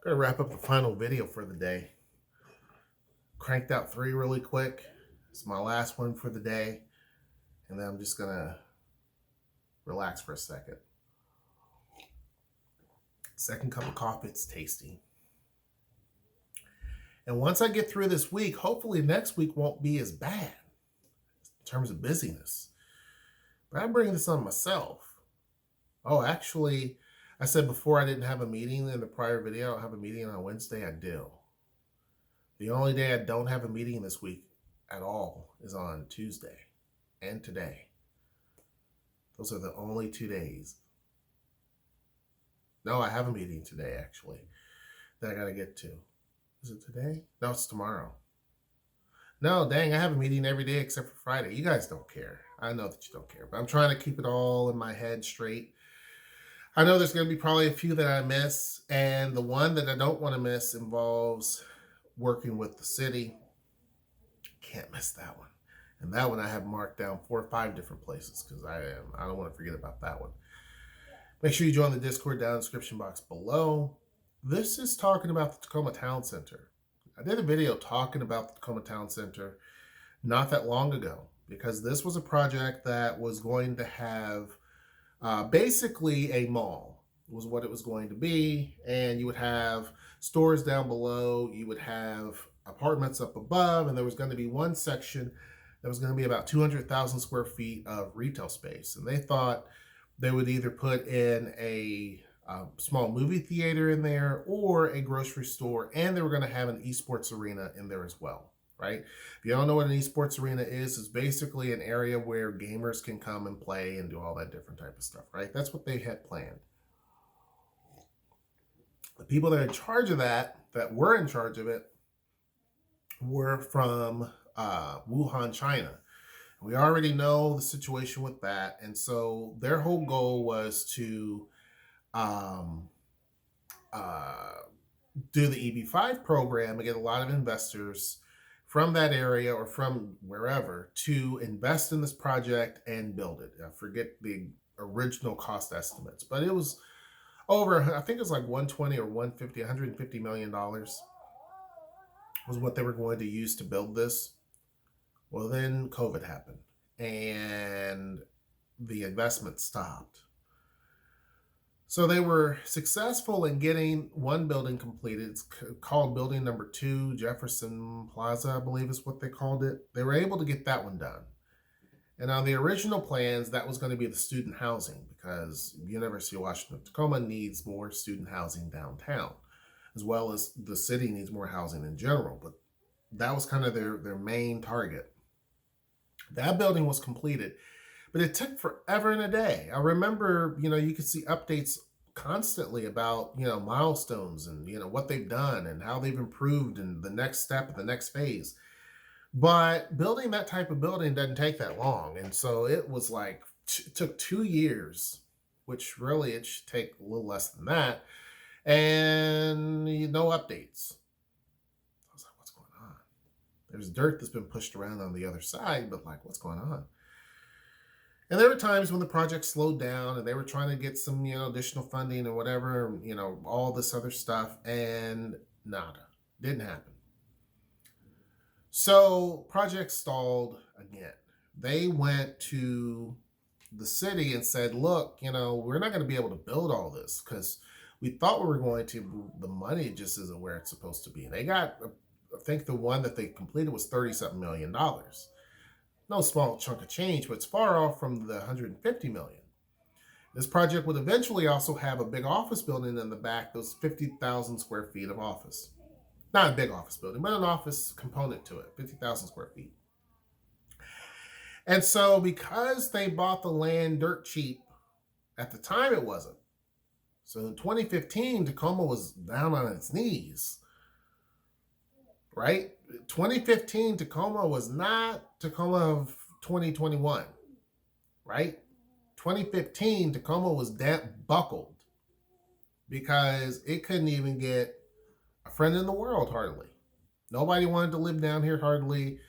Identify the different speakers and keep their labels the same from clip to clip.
Speaker 1: Gonna wrap up the final video for the day. Cranked out 3 really quick. It's my last one for the day. And then I'm just gonna relax for a second. Second cup of coffee, it's tasty. And once I get through this week, hopefully next week won't be as bad in terms of busyness. But I'm bringing this on myself. Oh, actually, I said before I didn't have a meeting in the prior video. I don't have a meeting on Wednesday. I do. The only day I don't have a meeting this week at all is on Tuesday and today. Those are the only 2 days. No, I have a meeting today, actually, that I got to get to. Is it today? No, it's tomorrow. No, dang, I have a meeting every day except for Friday. You guys don't care. I know that you don't care, but I'm trying to keep it all in my head straight. I know there's going to be probably a few that I miss, and the one that I don't want to miss involves working with the city. Can't miss that one. And that one I have marked down 4 or 5 different places because I don't want to forget about that one. Make sure you join the Discord down in the description box below. This is talking about the Tacoma Town Center. I did a video talking about the Tacoma Town Center not that long ago because this was a project that was going to have basically a mall was what it was going to be, and you would have stores down below, you would have apartments up above, and there was going to be one section that was going to be about 200,000 square feet of retail space. And they thought they would either put in a small movie theater in there or a grocery store, and they were going to have an esports arena in there as well, right? If you don't know what an esports arena is, it's basically an area where gamers can come and play and do all that different type of stuff, right? That's what they had planned. The people that are in charge of that were in charge of it, were from Wuhan, China. We already know the situation with that, and so their whole goal was to do the EB5 program and get a lot of investors from that area or from wherever to invest in this project and build it. I forget the original cost estimates, but it was over, I think it was like 120 or 150 million dollars was what they were going to use to build this. Well, then COVID happened and the investment stopped. So they were successful in getting one building completed. It's called building number 2, Jefferson Plaza, I believe is what they called it. They were able to get that one done. And on the original plans, that was going to be the student housing because University of Washington Tacoma needs more student housing downtown, as well as the city needs more housing in general. But that was kind of their main target. That building was completed, but it took forever and a day. I remember, you could see updates constantly about, milestones and, what they've done and how they've improved and the next step, the next phase. But building that type of building doesn't take that long. And so it was like, it took 2 years, which really it should take a little less than that. And no updates. I was like, what's going on? There's dirt that's been pushed around on the other side, but like, what's going on? And there were times when the project slowed down and they were trying to get some, additional funding or whatever, all this other stuff, and nada. Didn't happen. So project stalled again. They went to the city and said, look, we're not going to be able to build all this because we thought we were going to, the money just isn't where it's supposed to be. They got, I think the one that they completed was $30-something million. No small chunk of change, but it's far off from the $150 million. This project would eventually also have a big office building in the back, those 50,000 square feet of office. Not a big office building, but an office component to it, 50,000 square feet. And so because they bought the land dirt cheap, at the time it wasn't. So in 2015, Tacoma was down on its knees, right? 2015, Tacoma was not Tacoma of 2021, right? 2015, Tacoma was buckled because it couldn't even get a friend in the world, hardly. Nobody wanted to live down here, hardly.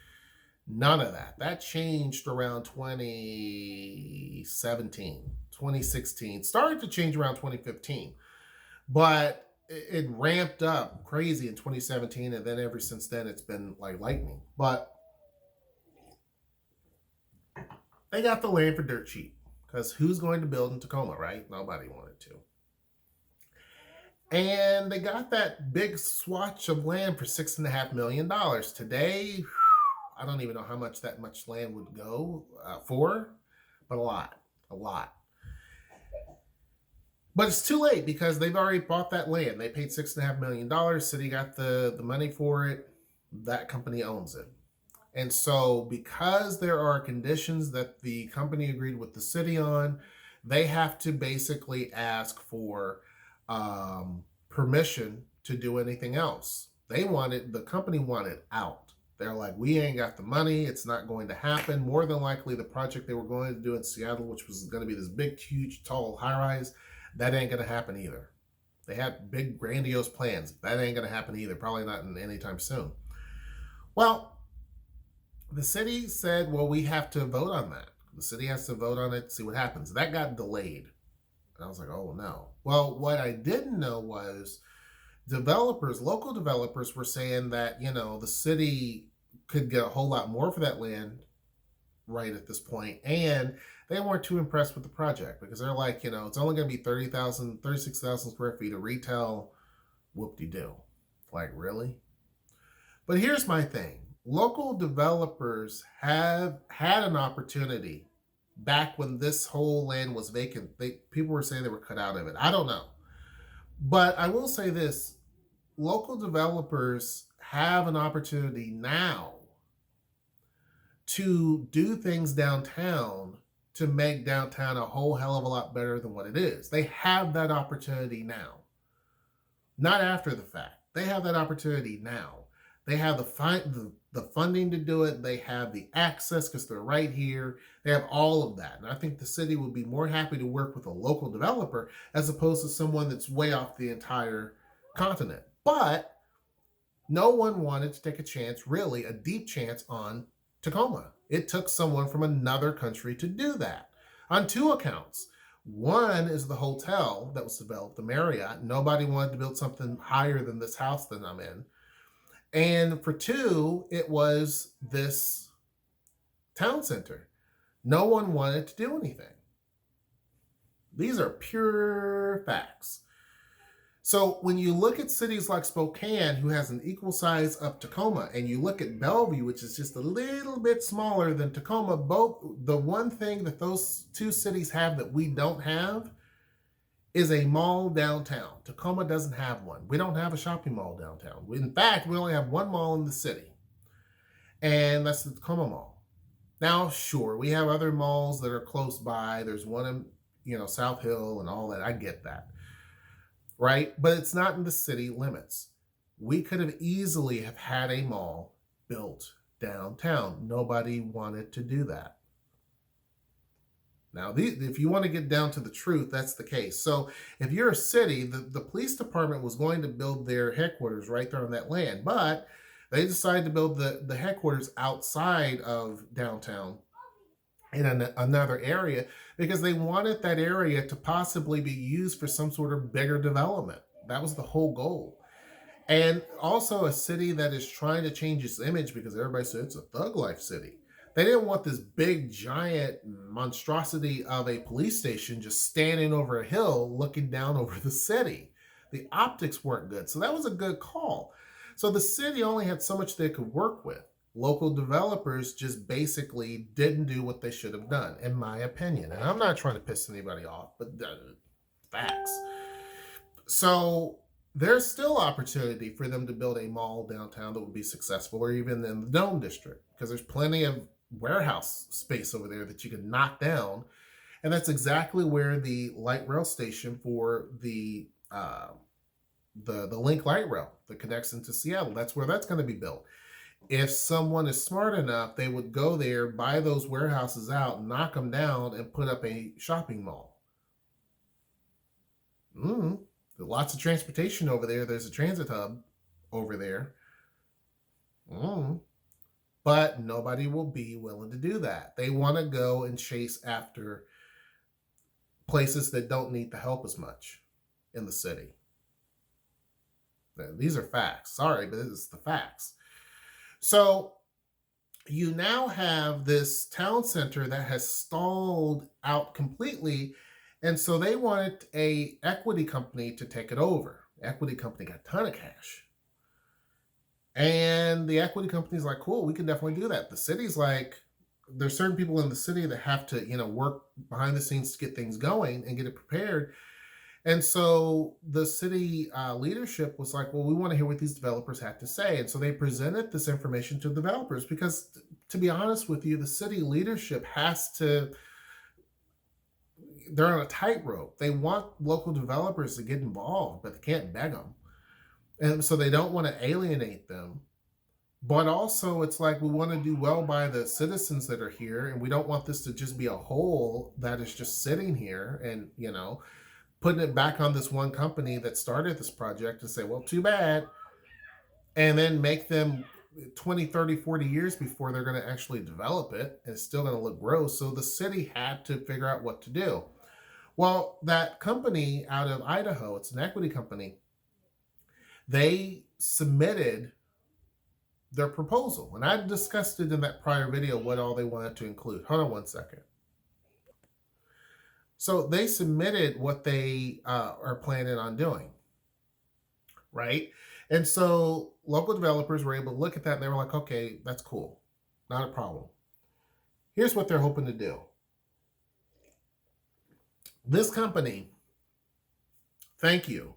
Speaker 1: None of that. That changed around 2017, 2016. Started to change around 2015. But it ramped up crazy in 2017, and then ever since then it's been like lightning. But they got the land for dirt cheap, because who's going to build in Tacoma, right? Nobody wanted to. And they got that big swatch of land for $6.5 million. Today, I don't even know how much that much land would go for, but a lot. But it's too late because they've already bought that land. They paid $6.5 million. City got the money for it. That company owns it. And so, because there are conditions that the company agreed with the city on, they have to basically ask for permission to do anything else. The company wanted out. They're like, we ain't got the money. It's not going to happen. More than likely, the project they were going to do in Seattle, which was going to be this big, huge, tall, high-rise, that ain't going to happen either. They had big, grandiose plans. That ain't going to happen either. Probably not anytime soon. Well, the city said, well, we have to vote on that. The city has to vote on it, see what happens. That got delayed. And I was like, oh, no. Well, what I didn't know was local developers were saying that, the city could get a whole lot more for that land right at this point. And they weren't too impressed with the project because they're like, it's only going to be 36,000 square feet of retail. Whoop-de-doo. Like, really? But here's my thing. Local developers have had an opportunity back when this whole land was vacant. People were saying they were cut out of it. I don't know. But I will say this. Local developers have an opportunity now to do things downtown to make downtown a whole hell of a lot better than what it is. They have that opportunity now. Not after the fact. They have that opportunity now. They have the funding to do it. They have the access because they're right here. They have all of that. And I think the city would be more happy to work with a local developer as opposed to someone that's way off the entire continent. But no one wanted to take a chance, really, a deep chance on Tacoma. It took someone from another country to do that on two accounts. One is the hotel that was developed, the Marriott. Nobody wanted to build something higher than this house that I'm in. And for two, it was this town center. No one wanted to do anything. These are pure facts. So when you look at cities like Spokane, who has an equal size of Tacoma, and you look at Bellevue, which is just a little bit smaller than Tacoma, the one thing that those two cities have that we don't have is a mall downtown. Tacoma doesn't have one. We don't have a shopping mall downtown. In fact, we only have one mall in the city, and that's the Tacoma Mall. Now, sure, we have other malls that are close by. There's one in, South Hill and all that. I get that, right? But it's not in the city limits. We could have easily have had a mall built downtown. Nobody wanted to do that. Now, if you want to get down to the truth, that's the case. So if you're a city, the police department was going to build their headquarters right there on that land, but they decided to build the headquarters outside of downtown in another area because they wanted that area to possibly be used for some sort of bigger development. That was the whole goal. And also a city that is trying to change its image because everybody said it's a thug life city. They didn't want this big, giant monstrosity of a police station just standing over a hill looking down over the city. The optics weren't good. So that was a good call. So the city only had so much they could work with. Local developers just basically didn't do what they should have done, in my opinion. And I'm not trying to piss anybody off, but facts. So there's still opportunity for them to build a mall downtown that would be successful, or even in the Dome District, because there's plenty of warehouse space over there that you can knock down. And that's exactly where the light rail station for the Link light rail that connects into Seattle, that's where that's going to be built. If someone is smart enough, they would go there, buy those warehouses out, knock them down, and put up a shopping mall. There's lots of transportation over there. There's a transit hub over there. But nobody will be willing to do that. They want to go and chase after places that don't need the help as much in the city. These are facts. Sorry, but it's the facts. So you now have this town center that has stalled out completely. And so they wanted a equity company to take it over. Equity company got a ton of cash. And the equity company's like, cool, we can definitely do that. The city's like, there's certain people in the city that have to, work behind the scenes to get things going and get it prepared. And so the city leadership was like, well, we want to hear what these developers had to say. And so they presented this information to developers because, to be honest with you, the city leadership they're on a tightrope. They want local developers to get involved, but they can't beg them. And so they don't want to alienate them. But also, it's like we want to do well by the citizens that are here, and we don't want this to just be a hole that is just sitting here and, putting it back on this one company that started this project and say, well, too bad, and then make them 20, 30, 40 years before they're going to actually develop it, and it's still going to look gross. So the city had to figure out what to do. Well, that company out of Idaho, it's an equity company, they submitted their proposal. And I discussed it in that prior video, what all they wanted to include. Hold on one second. So they submitted what they are planning on doing, right? And so local developers were able to look at that and they were like, okay, that's cool. Not a problem. Here's what they're hoping to do. This company, thank you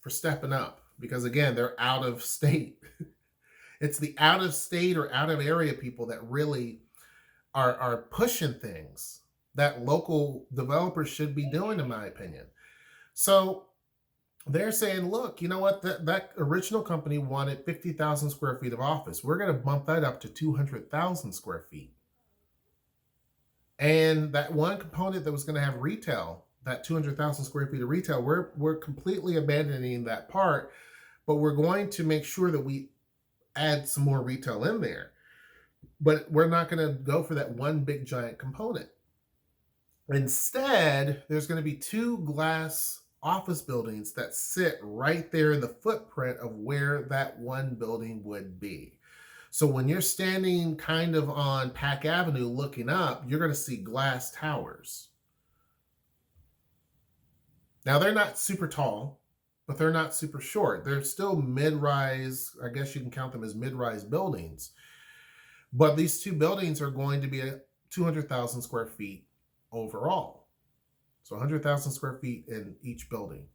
Speaker 1: for stepping up, because again, they're out of state. It's the out of state or out of area people that really are pushing things that local developers should be doing, in my opinion. So they're saying, look, you know what? That original company wanted 50,000 square feet of office. We're going to bump that up to 200,000 square feet. And that one component that was going to have retail, that 200,000 square feet of retail, we're completely abandoning that part, but we're going to make sure that we add some more retail in there. But we're not going to go for that one big giant component. Instead, there's going to be 2 glass office buildings that sit right there in the footprint of where that one building would be. So when you're standing kind of on Pack Avenue looking up, you're going to see glass towers. Now, they're not super tall, but they're not super short. They're still mid-rise. I guess you can count them as mid-rise buildings. But these 2 buildings are going to be 200,000 square feet overall. So 100,000 square feet in each building.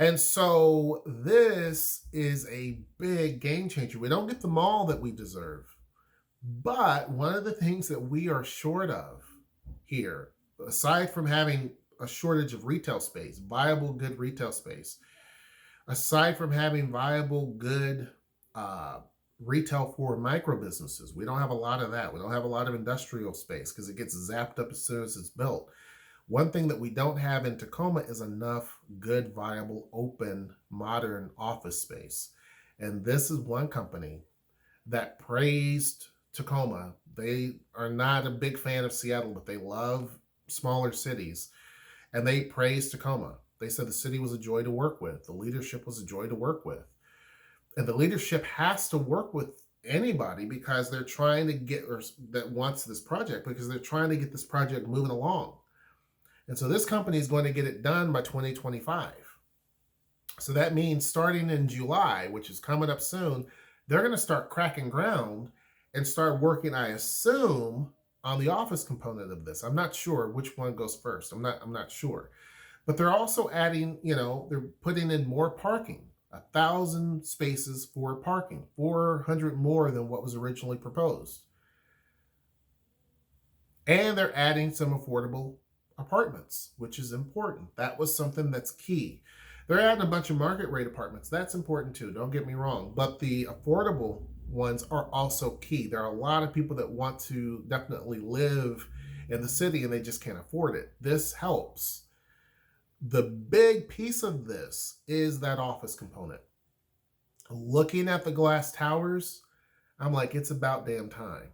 Speaker 1: And so this is a big game changer. We don't get the mall that we deserve. But one of the things that we are short of here, aside from having a shortage of retail space, viable, good retail space, aside from having viable, good retail for micro businesses, we don't have a lot of that. We don't have a lot of industrial space because it gets zapped up as soon as it's built. One thing that we don't have in Tacoma is enough good, viable, open, modern office space. And this is one company that praised Tacoma. They are not a big fan of Seattle, but they love smaller cities. And they praised Tacoma. They said the city was a joy to work with. The leadership was a joy to work with. And the leadership has to work with anybody because they're trying to get, or that wants this project, because they're trying to get this project moving along. And so this company is going to get it done by 2025. So that means starting in July, which is coming up soon, they're going to start cracking ground and start working, I assume, on the office component of this. I'm not sure which one goes first. I'm not sure. But they're also adding, they're putting in more parking, 1,000 spaces for parking, 400 more than what was originally proposed. And they're adding some affordable apartments, which is important. That was something that's key. They're adding a bunch of market rate apartments. That's important too, don't get me wrong. But the affordable ones are also key. There are a lot of people that want to definitely live in the city and they just can't afford it. This helps. The big piece of this is that office component. Looking at the glass towers, I'm like, it's about damn time.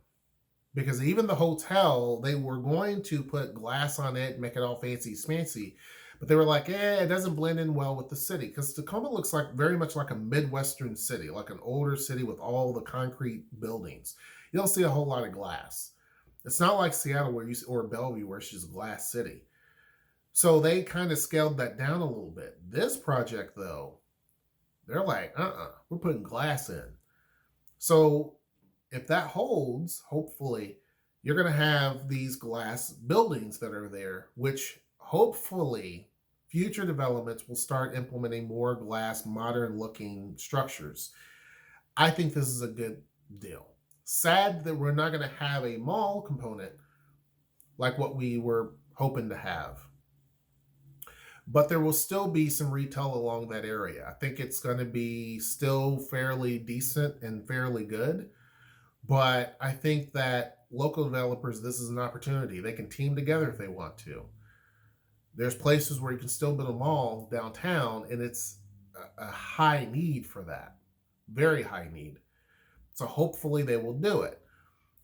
Speaker 1: Because even the hotel, they were going to put glass on it, make it all fancy smancy, But they were like, it doesn't blend in well with the city because Tacoma looks like very much like a Midwestern city, like an older city with all the concrete buildings. You don't see a whole lot of glass. It's not like Seattle where you or Bellevue where it's just a glass city. So they kind of scaled that down a little bit. This project, though, they're like, we're putting glass in. So if that holds, hopefully, you're going to have these glass buildings that are there, which hopefully future developments will start implementing more glass, modern looking structures. I think this is a good deal. Sad that we're not going to have a mall component like what we were hoping to have. But there will still be some retail along that area. I think it's going to be still fairly decent and fairly good. But I think that local developers, this is an opportunity. They can team together if they want to. There's places where you can still build a mall downtown, and it's a high need for that. Very high need. So hopefully they will do it.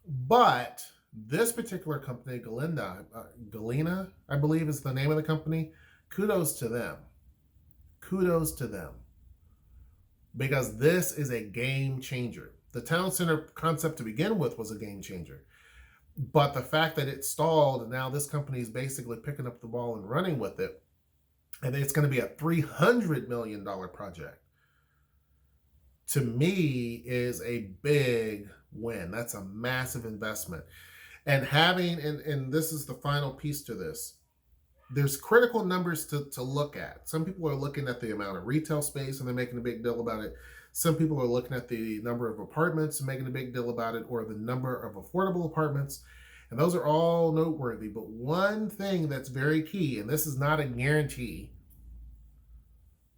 Speaker 1: But this particular company, Galena, I believe is the name of the company, kudos to them. Kudos to them. Because this is a game changer. The town center concept to begin with was a game changer. But the fact that it stalled, and now this company is basically picking up the ball and running with it, and it's going to be a $300 million project, to me is a big win. That's a massive investment. And and this is the final piece to this, there's critical numbers to look at. Some people are looking at the amount of retail space and they're making a big deal about it. Some people are looking at the number of apartments and making a big deal about it, or the number of affordable apartments. And those are all noteworthy. But one thing that's very key, and this is not a guarantee,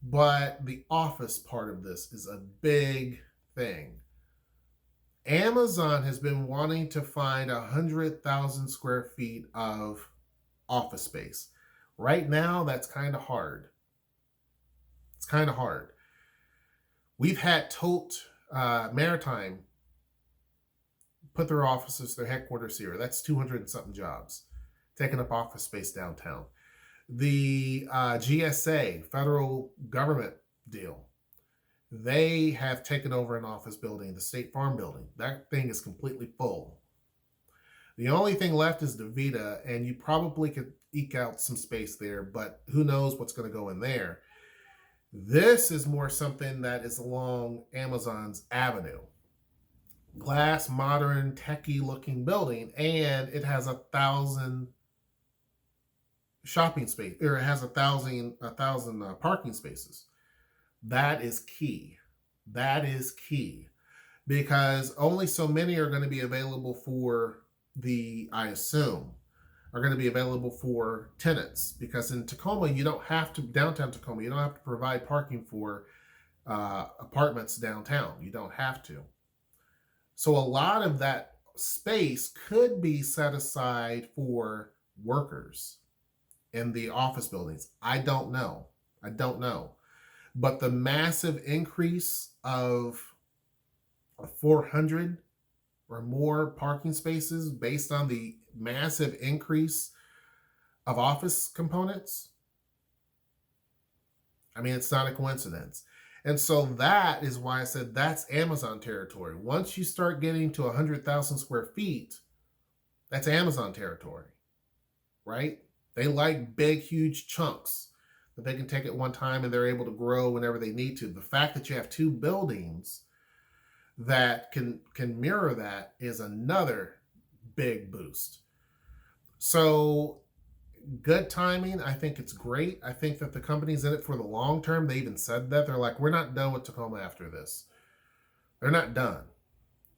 Speaker 1: but the office part of this is a big thing. Amazon has been wanting to find 100,000 square feet of office space. Right now, that's kind of hard. It's kind of hard. We've had Tote Maritime put their offices, their headquarters here. That's 200 and something jobs, taking up office space downtown. The GSA, federal government deal, they have taken over an office building, the State Farm building. That thing is completely full. The only thing left is DaVita, and you probably could eke out some space there, but who knows what's going to go in there. This is more something that is along Amazon's avenue. Glass, modern, techie-looking building, and it has 1,000 shopping space, or it has 1,000 parking spaces. That is key. That is key, because only so many are going to be available for I assume, are going to be available for tenants, because in Tacoma, you don't have to, downtown Tacoma, you don't have to provide parking for apartments downtown. You don't have to. So a lot of that space could be set aside for workers in the office buildings. I don't know. But the massive increase of 400 or more parking spaces based on the massive increase of office components, I mean, it's not a coincidence. And so that is why I said that's Amazon territory. Once you start getting to 100,000 square feet, that's Amazon territory, right? They like big, huge chunks that they can take at one time, and they're able to grow whenever they need to. The fact that you have two buildings that can mirror that is another big boost. So good timing. I think it's great. I think that the company's in it for the long term. They even said that. They're like, we're not done with Tacoma after this. They're not done.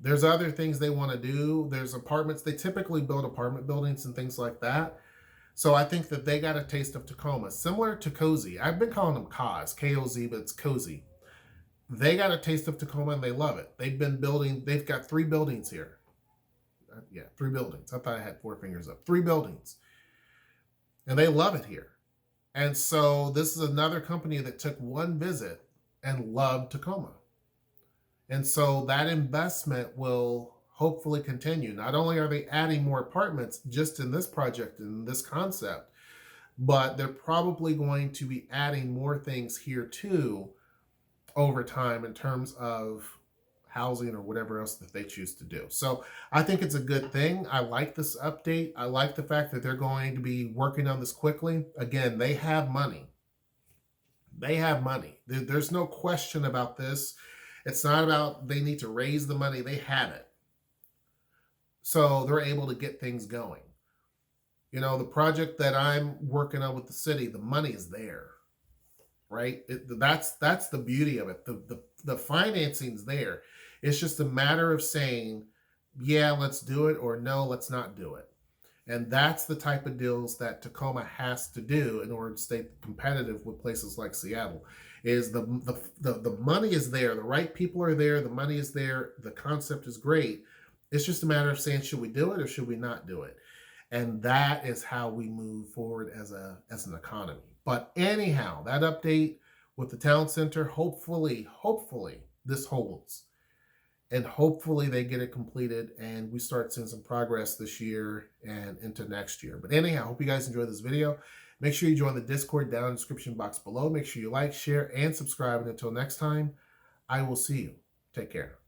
Speaker 1: There's other things they want to do. There's apartments. They typically build apartment buildings and things like that. So I think that they got a taste of Tacoma, similar to Cozy. I've been calling them K-O-Z, but it's Cozy. They got a taste of Tacoma and they love it. They've got 3 buildings here. 3 buildings. I thought I had 4 fingers up. 3 buildings. And they love it here. And so this is another company that took one visit and loved Tacoma. And so that investment will hopefully continue. Not only are they adding more apartments just in this project, in this concept, but they're probably going to be adding more things here too over time in terms of housing or whatever else that they choose to do. So I think it's a good thing. I like this update. I like the fact that they're going to be working on this quickly. Again, they have money. They have money. There's no question about this. It's not about they need to raise the money. They have it. So they're able to get things going. You know, the project that I'm working on with the city, the money is there, right? That's the beauty of it. The financing's there. It's just a matter of saying, yeah, let's do it, or no, let's not do it. And that's the type of deals that Tacoma has to do in order to stay competitive with places like Seattle. Is the money is there, the right people are there, the money is there, the concept is great. It's just a matter of saying, should we do it or should we not do it? And that is how we move forward as an economy. But anyhow, that update with the town center, hopefully this holds. And hopefully they get it completed and we start seeing some progress this year and into next year. But anyhow, hope you guys enjoyed this video. Make sure you join the Discord down in the description box below. Make sure you like, share, and subscribe. And until next time, I will see you. Take care.